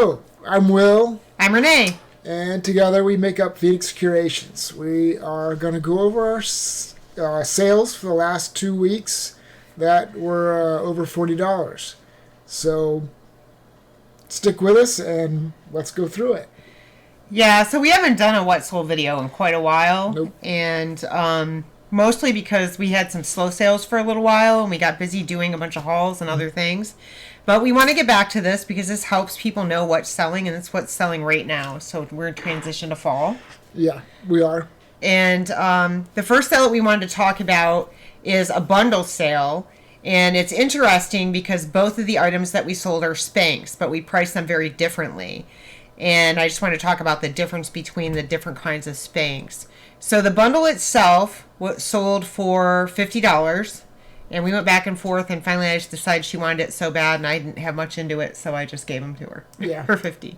Hello, I'm Will. I'm Renee. And together we make up Phoenix Curations. We are going to go over our sales for the last 2 weeks that were over $40. So stick with us and let's go through it. Yeah, so we haven't done a What Sold video in quite a while. Nope. And mostly because we had some slow sales for a little while and we got busy doing a bunch of hauls and other things. But we want to get back to this because this helps people know what's selling, and it's what's selling right now. So we're in transition to fall. Yeah, we are. And the first sale that we wanted to talk about is a bundle sale. And it's interesting because both of the items that we sold are Spanx, but we priced them very differently. And I just want to talk about the difference between the different kinds of Spanx. So the bundle itself was sold for $50. And we went back and forth, and finally I just decided she wanted it so bad, and I didn't have much into it, so I just gave them to her for $50.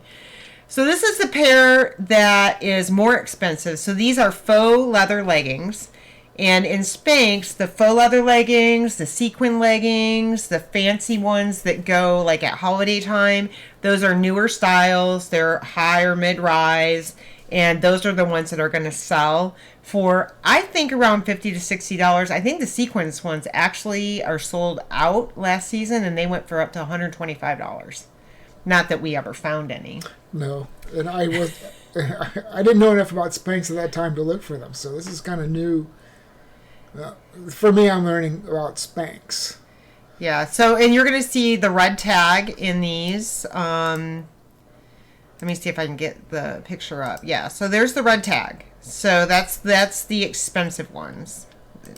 So this is the pair that is more expensive. So these are faux leather leggings. And in Spanx, the faux leather leggings, the sequin leggings, the fancy ones that go like at holiday time, those are newer styles. They're high or mid-rise. And those are the ones that are going to sell for, I think, around $50 to $60. I think the sequins ones actually are sold out last season, and they went for up to $125. Not that we ever found any. No, and I didn't know enough about Spanx at that time to look for them, so this is kind of new. For me, I'm learning about Spanx. Yeah, so, and you're going to see the red tag in these. Let me see if I can get the picture up. Yeah, so there's the red tag. So that's the expensive ones.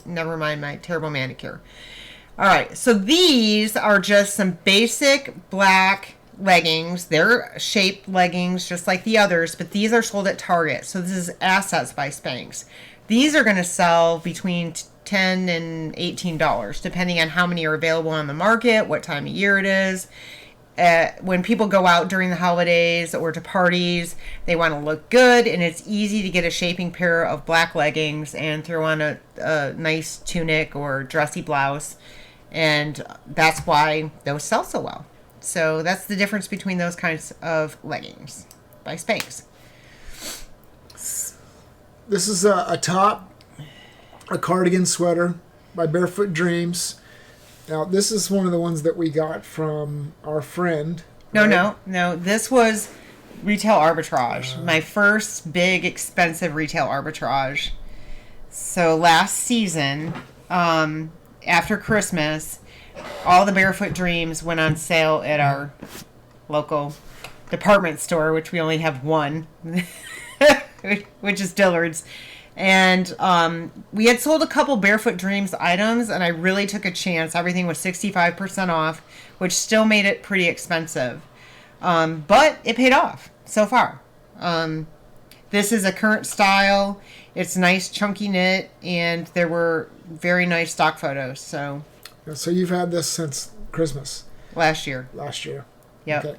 Never mind my terrible manicure. All right, so these are just some basic black leggings. They're shaped leggings just like the others, but these are sold at Target. So this is Assets by Spanx. These are going to sell between $10 and $18, depending on how many are available on the market, what time of year it is. When people go out during the holidays or to parties, they want to look good, and it's easy to get a shaping pair of black leggings and throw on a nice tunic or dressy blouse, and that's why those sell so well. So that's the difference between those kinds of leggings by Spanx. This is a top, a cardigan sweater by Barefoot Dreams. Now, this is one of the ones that we got from our friend. Right? No. This was retail arbitrage. My first big, expensive retail arbitrage. So last season, after Christmas, all the Barefoot Dreams went on sale at our local department store, which we only have one, which is Dillard's. And we had sold a couple Barefoot Dreams items, and I really took a chance. Everything was 65% off, which still made it pretty expensive. But it paid off so far. This is a current style. It's nice, chunky knit, and there were very nice stock photos. So you've had this since Christmas? Last year. Yep. Okay.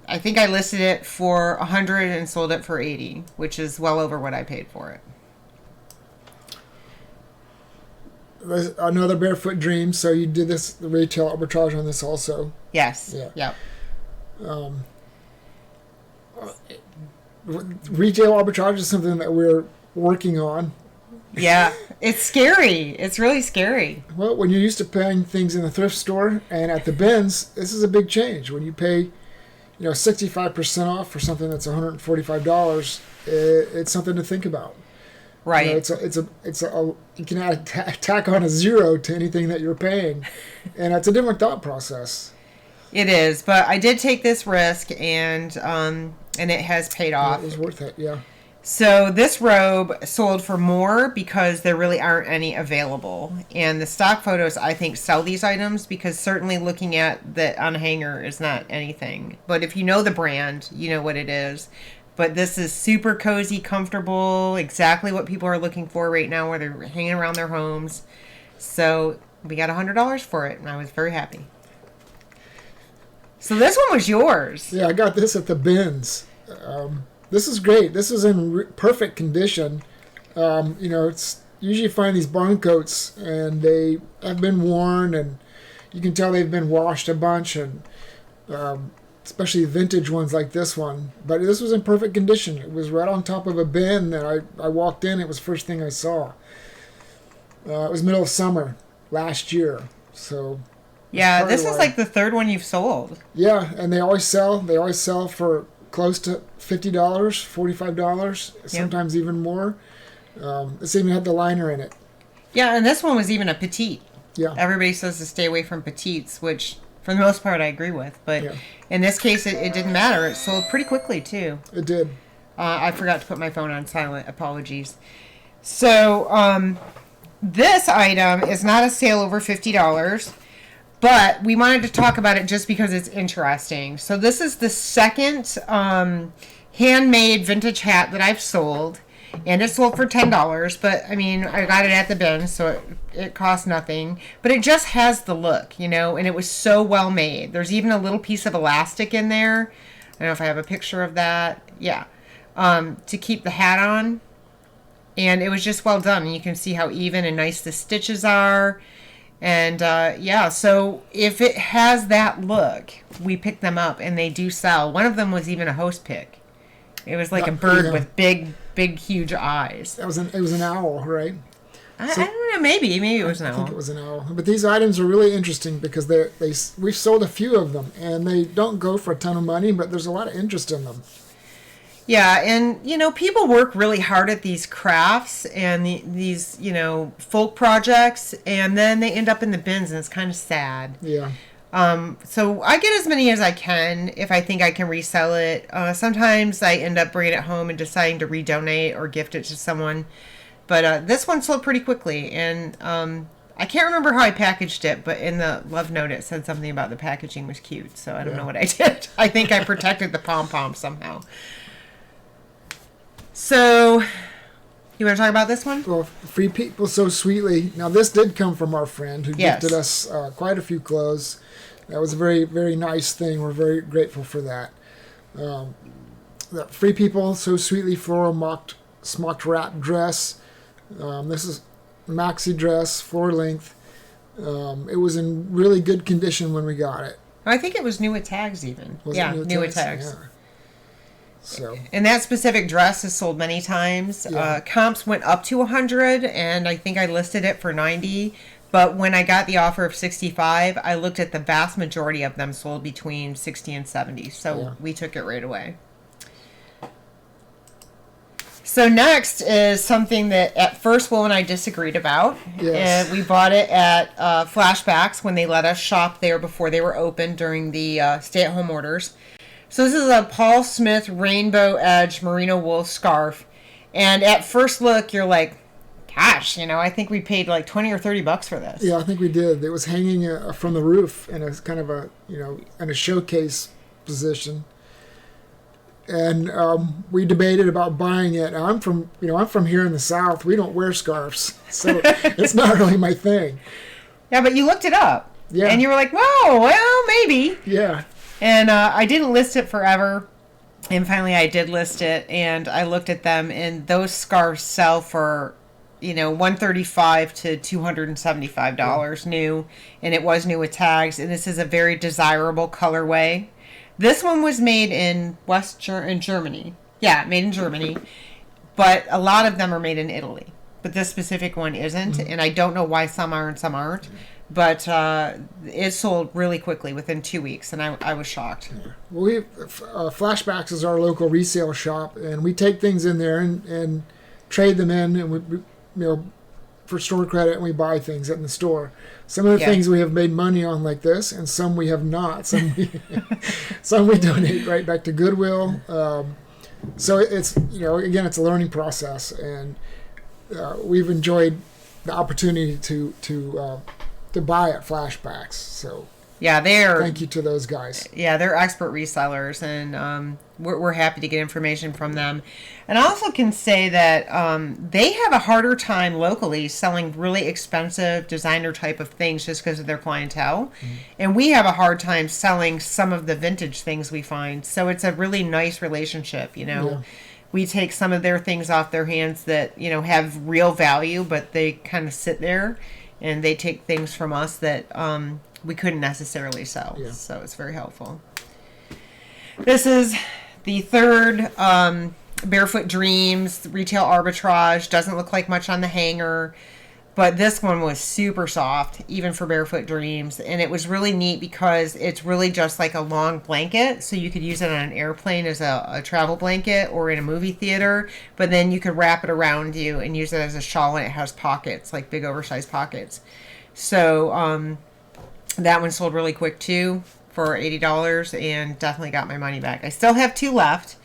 I think I listed it for $100 and sold it for $80, which is well over what I paid for it. There's another Barefoot Dream. So you did the retail arbitrage on this also. Yes. Yeah. Yep. Retail arbitrage is something that we're working on. Yeah, it's scary. It's really scary. Well, when you're used to paying things in the thrift store and at the bins, this is a big change. When you pay 65% off for something that's $145, it's something to think about. Right. You can add tack on a zero to anything that you're paying, and it's a different thought process. It is, but I did take this risk, and it has paid off. It was worth it, yeah. So this robe sold for more because there really aren't any available. And the stock photos, I think, sell these items because certainly looking at the on a hanger is not anything. But if you know the brand, you know what it is. But this is super cozy, comfortable, exactly what people are looking for right now where they're hanging around their homes. So we got $100 for it, and I was very happy. So this one was yours. Yeah, I got this at the bins. This is great. This is in perfect condition. It's usually you find these barn coats and they have been worn, and you can tell they've been washed a bunch, and especially vintage ones like this one. But this was in perfect condition. It was right on top of a bin, and I walked in. It was the first thing I saw. It was middle of summer last year, so. Yeah, this is like the third one you've sold. Yeah, and they always sell. They always sell for close to $50, $45, sometimes even more. This even had the liner in it. Yeah, and this one was even a petite. Yeah. Everybody says to stay away from petites, which for the most part I agree with. But Yeah. in this case, it didn't matter. It sold pretty quickly, too. It did. I forgot to put my phone on silent. Apologies. So, this item is not a sale over $50. But we wanted to talk about it just because it's interesting. So this is the second handmade vintage hat that I've sold. And it sold for $10. But, I mean, I got it at the bin, so it cost nothing. But it just has the look, you know, and it was so well made. There's even a little piece of elastic in there. I don't know if I have a picture of that. Yeah. To keep the hat on. And it was just well done. And you can see how even and nice the stitches are. And, yeah, so if it has that look, we pick them up, and they do sell. One of them was even a host pick. It was like a bird with big, huge eyes. It was an owl, right? I don't know, maybe it was an owl. I think it was an owl. But these items are really interesting because we've sold a few of them, and they don't go for a ton of money, but there's a lot of interest in them. Yeah, and, you know, people work really hard at these crafts and these, you know, folk projects, and then they end up in the bins, and it's kind of sad. Yeah. So I get as many as I can if I think I can resell it. Sometimes I end up bringing it home and deciding to redonate or gift it to someone. But this one sold pretty quickly, and I can't remember how I packaged it, but in the love note it said something about the packaging was cute, so I don't know what I did. I think I protected the pom-pom somehow. So, you want to talk about this one? Well, Free People So Sweetly. Now, this did come from our friend who gifted us quite a few clothes. That was a very, very nice thing. We're very grateful for that. The Free People So Sweetly floral smocked wrap dress. This is maxi dress, floor length. It was in really good condition when we got it. I think it was new with tags even. Was yeah, it new with tags. Yeah. So. And that specific dress is sold many times. Yeah. Comps went up to 100, and I think I listed it for 90. But when I got the offer of 65, I looked at the vast majority of them sold between 60 and 70. So we took it right away. So next is something that at first Will and I disagreed about. Yes. We bought it at Flashbacks when they let us shop there before they were open during the stay-at-home orders. So this is a Paul Smith Rainbow Edge Merino Wool Scarf. And at first look, you're like, gosh, you know, I think we paid like $20 or $30 for this. Yeah, I think we did. It was hanging from the roof in a kind of a, you know, in a showcase position. And we debated about buying it. I'm from here in the South. We don't wear scarves, so it's not really my thing. Yeah, but you looked it up. Yeah. And you were like, whoa, well, maybe. Yeah. And I didn't list it forever. And finally I did list it, and I looked at them, and those scarves sell for, you know, $135 to $275 new, and it was new with tags, and this is a very desirable colorway. This one was made in Germany. Yeah, made in Germany. But a lot of them are made in Italy. But this specific one isn't, and I don't know why some are and some aren't. But it sold really quickly within 2 weeks, and I was shocked. Well, Flashbacks is our local resale shop, and we take things in there and trade them in, and we you know, for store credit, and we buy things in the store. Some of the things we have made money on like this, and some we have not. Some we donate right back to Goodwill. So it's, you know, again, it's a learning process, and we've enjoyed the opportunity to buy at Flashbacks. So yeah, thank you to those guys. Yeah, they're expert resellers, and we're happy to get information from them. And I also can say that they have a harder time locally selling really expensive designer type of things just because of their clientele. Mm-hmm. And we have a hard time selling some of the vintage things we find. So it's a really nice relationship, you know. Yeah. We take some of their things off their hands that, you know, have real value, but they kind of sit there, and they take things from us that we couldn't necessarily sell. Yeah. So it's very helpful. This is the third Barefoot Dreams retail arbitrage. Doesn't look like much on the hanger, but this one was super soft, even for Barefoot Dreams. And it was really neat because it's really just like a long blanket. So you could use it on an airplane as a travel blanket or in a movie theater. But then you could wrap it around you and use it as a shawl, and it has pockets, like big oversized pockets. So that one sold really quick too for $80 and definitely got my money back. I still have 2 left.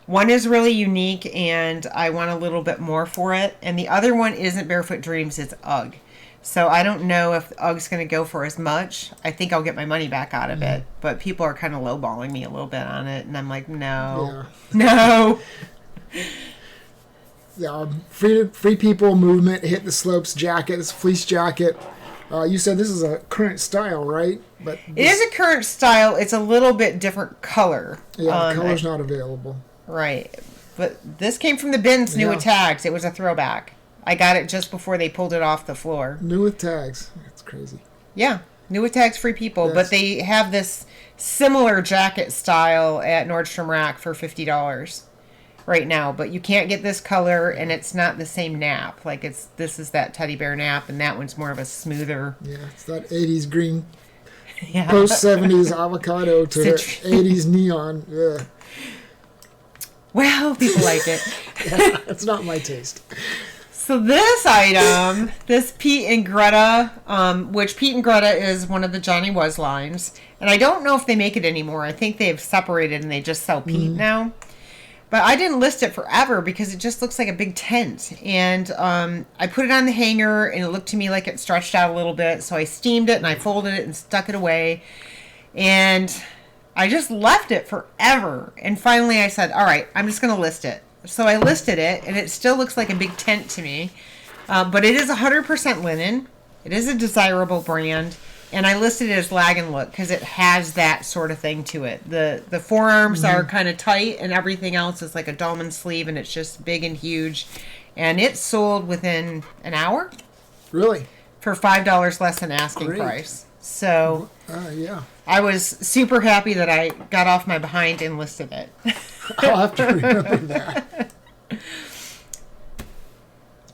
One is really unique and I want a little bit more for it. And the other one isn't Barefoot Dreams, it's UGG. So I don't know if UGG's going to go for as much. I think I'll get my money back out of it. But people are kind of lowballing me a little bit on it. And I'm like, no. No. Free People movement, Hit the Slopes jacket. This fleece jacket. You said this is a current style, right? But it is a current style. It's a little bit different color. Yeah, the color's not available. Right. But this came from the bins new with tags. It was a throwback. I got it just before they pulled it off the floor. New with tags. That's crazy. Yeah. New with tags, Free People. Yes. But they have this similar jacket style at Nordstrom Rack for $50 right now. But you can't get this color, and it's not the same nap. Like this is that teddy bear nap, and that one's more of a smoother. Yeah, it's that 80s green, post 70s avocado to 80s neon. Yeah. Well, people like it. Yeah, it's not my taste. So this item, this Pete and Greta, which Pete and Greta is one of the Johnny Was lines. And I don't know if they make it anymore. I think they've separated and they just sell Pete now. But I didn't list it forever because it just looks like a big tent. And I put it on the hanger and it looked to me like it stretched out a little bit. So I steamed it and I folded it and stuck it away. And I just left it forever. And finally I said, all right, I'm just going to list it. So I listed it, and it still looks like a big tent to me. But it is 100% linen. It is a desirable brand. And I listed it as Lag and Look because it has that sort of thing to it. The forearms are kind of tight, and everything else is like a dolman sleeve, and it's just big and huge. And it sold within an hour. Really? For $5 less than asking price. So yeah. I was super happy that I got off my behind and listed it. I'll have to remember that.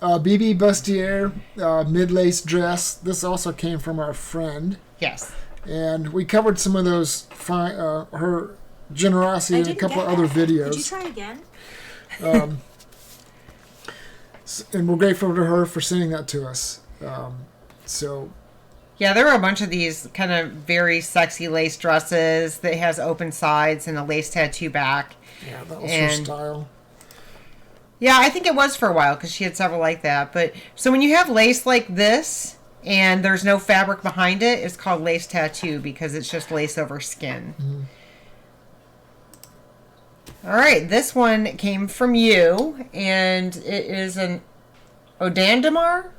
BB Bustier mid-lace dress. This also came from our friend. Yes. And we covered some of those her generosity in a couple of other videos. Could you try again? And we're grateful to her for sending that to us. Yeah, there were a bunch of these kind of very sexy lace dresses that has open sides and a lace tattoo back. Yeah, that was her style. Yeah, I think it was for a while because she had several like that. But so when you have lace like this and there's no fabric behind it, it's called lace tattoo because it's just lace over skin. All right, this one came from you, and it is an Odandamar?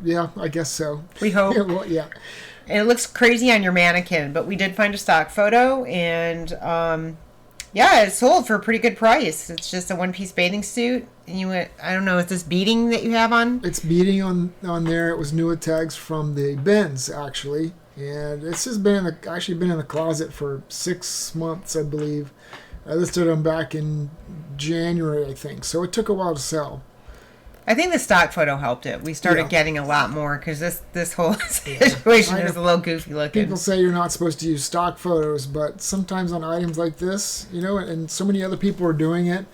Yeah, I guess so. We hope. Yeah. And it looks crazy on your mannequin, but we did find a stock photo, and yeah, it sold for a pretty good price. It's just a one-piece bathing suit. And I don't know, is this beading that you have on? It's beading on there. It was new with tags from the bins, actually. And this has been in the closet for 6 months, I believe. I listed them back in January, I think. So it took a while to sell. I think the stock photo helped it. We started getting a lot more because this whole situation is a little goofy looking. People say you're not supposed to use stock photos, but sometimes on items like this, and so many other people are doing it,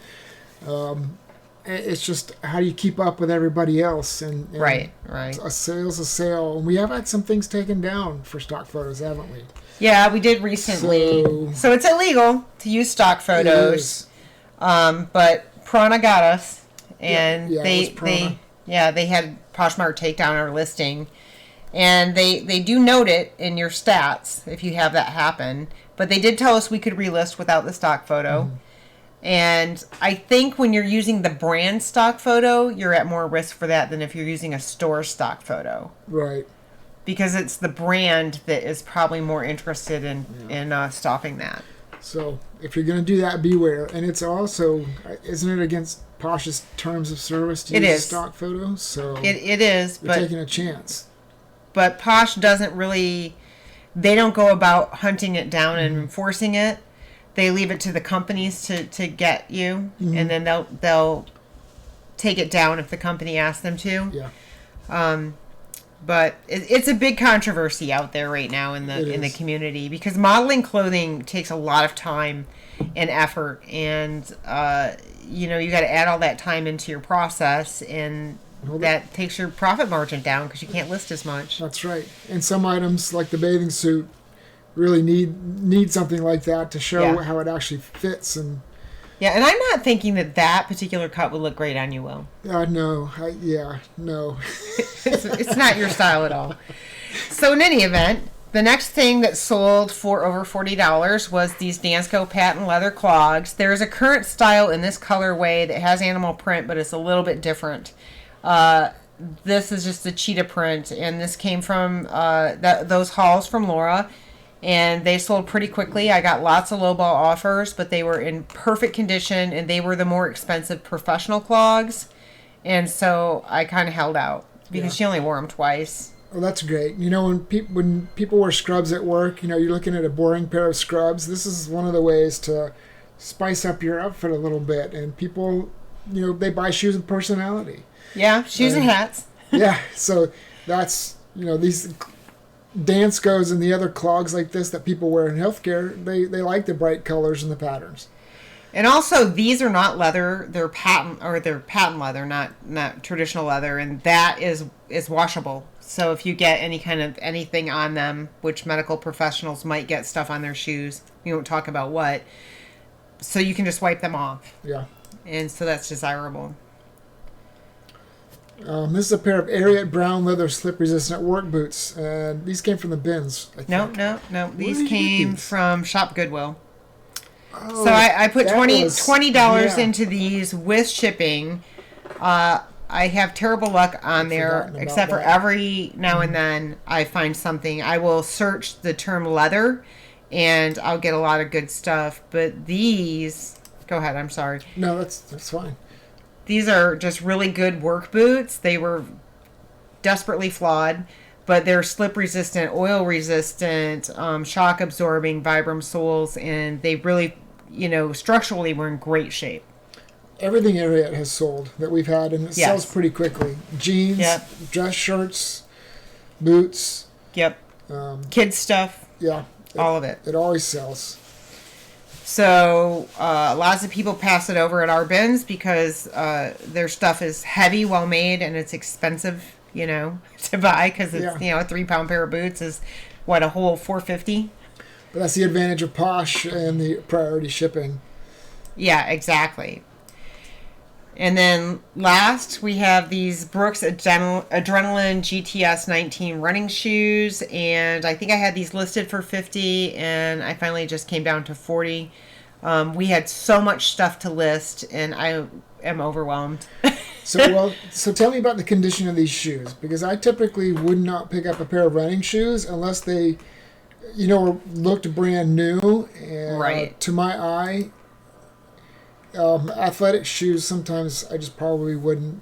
it's just how do you keep up with everybody else? And right. A sale's a sale. And we have had some things taken down for stock photos, haven't we? Yeah, we did recently. So it's illegal to use stock photos. But Prana got us. And they had Poshmark take down our listing, and they do note it in your stats if you have that happen. But they did tell us we could relist without the stock photo. And I think when you're using the brand stock photo, you're at more risk for that than if you're using a store stock photo. Right. Because it's the brand that is probably more interested in stopping that. So if you're going to do that, beware. And it's also, isn't it against Posh's terms of service to use stock photos? So it is. You're taking a chance. But Posh doesn't really, they don't go about hunting it down and enforcing it. they leave it to the companies to get you, and then they'll take it down if the company asks them to. Yeah. But it's a big controversy out there right now in the community, because modeling clothing takes a lot of time and effort, and you got to add all that time into your process, and that takes your profit margin down because you can't list as much. That's right. And some items like the bathing suit really need something like that to show how it actually fits. And yeah, and I'm not thinking that particular cut would look great on you, Will. no. No. It's not your style at all. So in any event, the next thing that sold for over $40 was these Dansko patent leather clogs. There's a current style in this colorway that has animal print, but it's a little bit different. This is just a cheetah print, and this came from those hauls from Laura, and they sold pretty quickly. I got lots of lowball offers, but they were in perfect condition, and they were the more expensive professional clogs, and so I kind of held out because she only wore them twice. Well, that's great. When people wear scrubs at work, you're looking at a boring pair of scrubs. This is one of the ways to spice up your outfit a little bit, and people, they buy shoes with personality. Yeah, shoes and hats. Yeah, so that's, these Danskos and the other clogs like this that people wear in healthcare, they like the bright colors and the patterns. And also, these are not leather; they're patent leather, not traditional leather, and that is washable. So if you get any kind of anything on them, which medical professionals might get stuff on their shoes, we won't talk about what, so you can just wipe them off. Yeah. And so that's desirable. This is a pair of Ariat brown leather slip-resistant work boots, and these came from the bins, I think. No. These came from Shop Goodwill. Oh, so I put $20 yeah. into these with shipping. I have terrible luck on there, except for every now and then I find something. I will search the term leather, and I'll get a lot of good stuff. But these, go ahead. I'm sorry. No, that's fine. These are just really good work boots. They were desperately flawed, but they're slip resistant, oil resistant, shock absorbing, Vibram soles, and they really, structurally were in great shape. Everything Ariat has sold that we've had, and it sells pretty quickly. Jeans, dress shirts, boots. Yep. Kids stuff. Yeah. All of it. It always sells. So lots of people pass it over at our bins because their stuff is heavy, well made, and it's expensive, to buy because it's, a 3-pound pair of boots is a whole $4.50. But that's the advantage of Posh and the priority shipping. Yeah, exactly. And then last, we have these Brooks Adrenaline GTS 19 running shoes, and I think I had these listed for $50, and I finally just came down to $40. We had so much stuff to list, and I am overwhelmed. So tell me about the condition of these shoes, because I typically would not pick up a pair of running shoes unless they, looked brand new. And, right. To my eye, athletic shoes sometimes I just probably wouldn't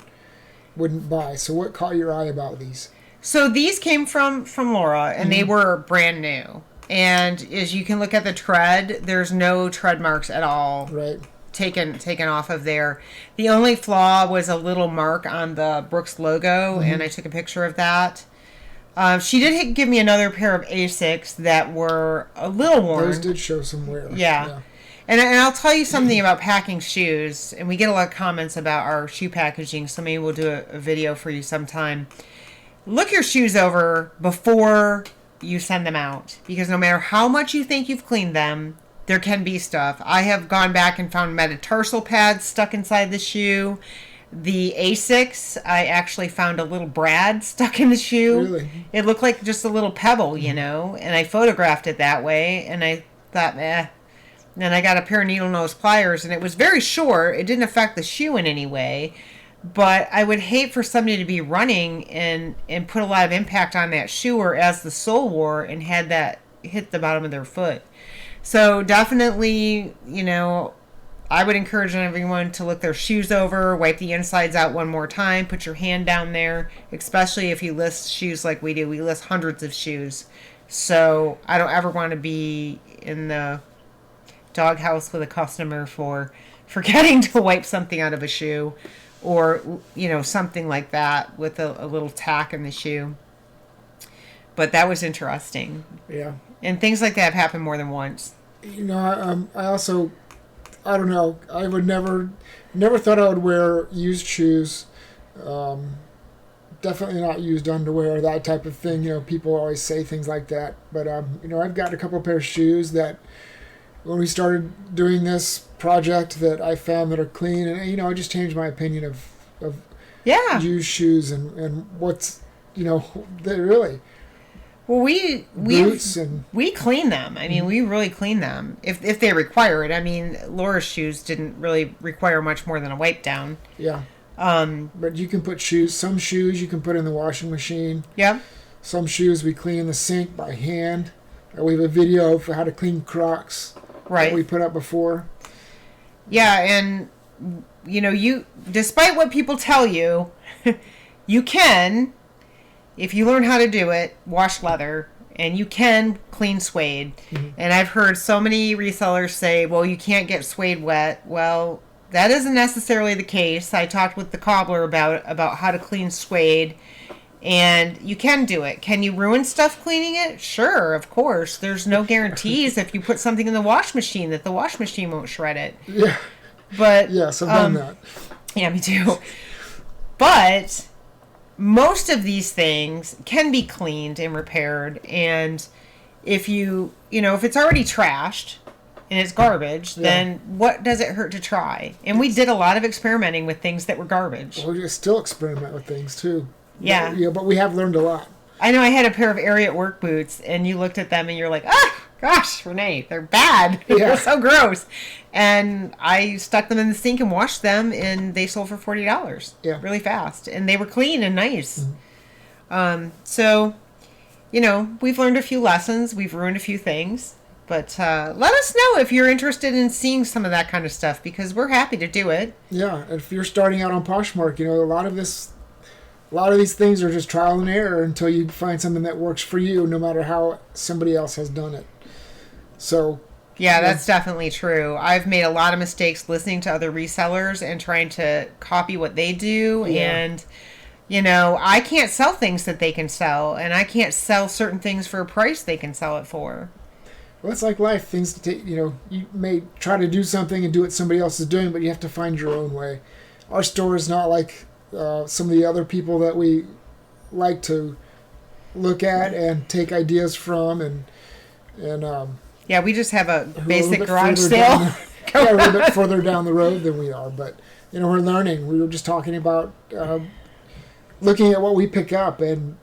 buy. So what caught your eye about these? So these came from Laura, and they were brand new. And as you can look at the tread, there's no tread marks at all. Right. Taken off of there. The only flaw was a little mark on the Brooks logo, and I took a picture of that. She did give me another pair of Asics that were a little worn. Those did show some wear. Yeah. And I'll tell you something about packing shoes, and we get a lot of comments about our shoe packaging, so maybe we'll do a video for you sometime. Look your shoes over before you send them out, because no matter how much you think you've cleaned them, there can be stuff. I have gone back and found metatarsal pads stuck inside the shoe. The Asics, I actually found a little brad stuck in the shoe. Really? It looked like just a little pebble, and I photographed it that way, and I thought, Then I got a pair of needle nose pliers, and it was very short. It didn't affect the shoe in any way, but I would hate for somebody to be running and put a lot of impact on that shoe, or as the sole wore, and had that hit the bottom of their foot. So definitely, I would encourage everyone to look their shoes over, wipe the insides out one more time, put your hand down there, especially if you list shoes like we do. We list hundreds of shoes. So I don't ever want to be in the doghouse with a customer for forgetting to wipe something out of a shoe, or something like that with a little tack in the shoe. But that was interesting. Yeah. And things like that have happened more than once. I also, I don't know, I would never thought I would wear used shoes. Definitely not used underwear, that type of thing. People always say things like that. But, I've got a couple pair of shoes that when we started doing this project that I found that are clean. And, I just changed my opinion of used shoes and what's, they really... Well, we clean them. I mean, we really clean them if they require it. I mean, Laura's shoes didn't really require much more than a wipe down. Yeah. But you can put some shoes you can put in the washing machine. Yeah. Some shoes we clean in the sink by hand. We have a video for how to clean Crocs. Right. That we put up before. Yeah, and you despite what people tell you, you can. If you learn how to do it, wash leather, and you can clean suede. Mm-hmm. And I've heard so many resellers say, well, you can't get suede wet. Well, that isn't necessarily the case. I talked with the cobbler about how to clean suede, and you can do it. Can you ruin stuff cleaning it? Sure, of course. There's no guarantees if you put something in the wash machine that the wash machine won't shred it. Yeah. But yes, I've done that. Yeah, me too. But... most of these things can be cleaned and repaired, and if if it's already trashed and it's garbage, then what does it hurt to try? And we did a lot of experimenting with things that were garbage. Well, we still experiment with things too. Yeah. But we have learned a lot. I know I had a pair of Ariat work boots, and you looked at them and you're like, gosh, Renee, they're bad. Yeah. They're so gross. And I stuck them in the sink and washed them, and they sold for $40. Yeah. Really fast. And they were clean and nice. Mm-hmm. So, we've learned a few lessons. We've ruined a few things. But let us know if you're interested in seeing some of that kind of stuff, because we're happy to do it. Yeah. If you're starting out on Poshmark, a lot of these things are just trial and error until you find something that works for you, no matter how somebody else has done it. So... yeah, that's definitely true. I've made a lot of mistakes listening to other resellers and trying to copy what they do. Yeah. And, I can't sell things that they can sell. And I can't sell certain things for a price they can sell it for. Well, it's like life. Things to take, you may try to do something and do what somebody else is doing, but you have to find your own way. Our store is not like some of the other people that we like to look at and take ideas from and yeah, we just have a basic garage sale. A little bit further down the road than we are. But, we're learning. We were just talking about looking at what we pick up and,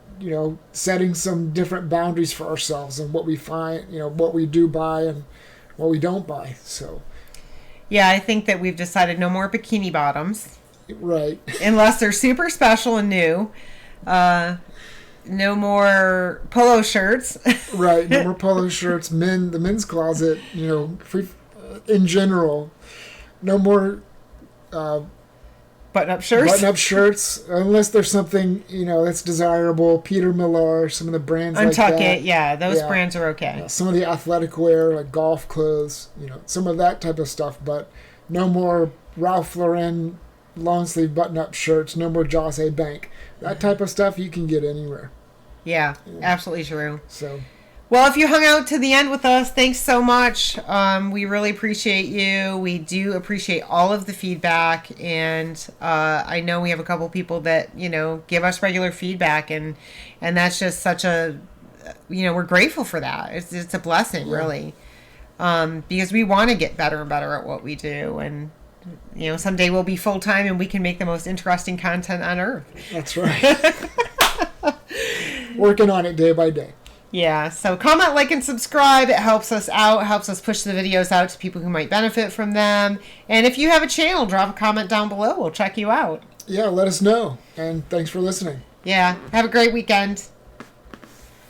setting some different boundaries for ourselves and what we find, what we do buy and what we don't buy. So, yeah, I think that we've decided no more bikini bottoms. Right. Unless they're super special and new. No more polo shirts. Right. No more polo shirts. The men's closet, in general. No more button-up shirts. Button-up shirts, unless there's something, that's desirable. Peter Millar, some of the brands like that. Untuck It, yeah. Those brands are okay. Some of the athletic wear, like golf clothes, some of that type of stuff. But no more Ralph Lauren long-sleeve button-up shirts. No more Joss A. Bank. That type of stuff you can get anywhere. Yeah, absolutely true. So, well, if you hung out to the end with us, thanks so much. We really appreciate you. We do appreciate all of the feedback, and I know we have a couple people that give us regular feedback, and that's just such a we're grateful for that. It's a blessing, really, because we want to get better and better at what we do, and someday we'll be full time and we can make the most interesting content on earth. That's right. Working on it day by day. Yeah, so comment, like, and subscribe. It helps us out, helps us push the videos out to people who might benefit from them. And if you have a channel, drop a comment down below. We'll check you out. Yeah, let us know. And thanks for listening. Yeah, have a great weekend.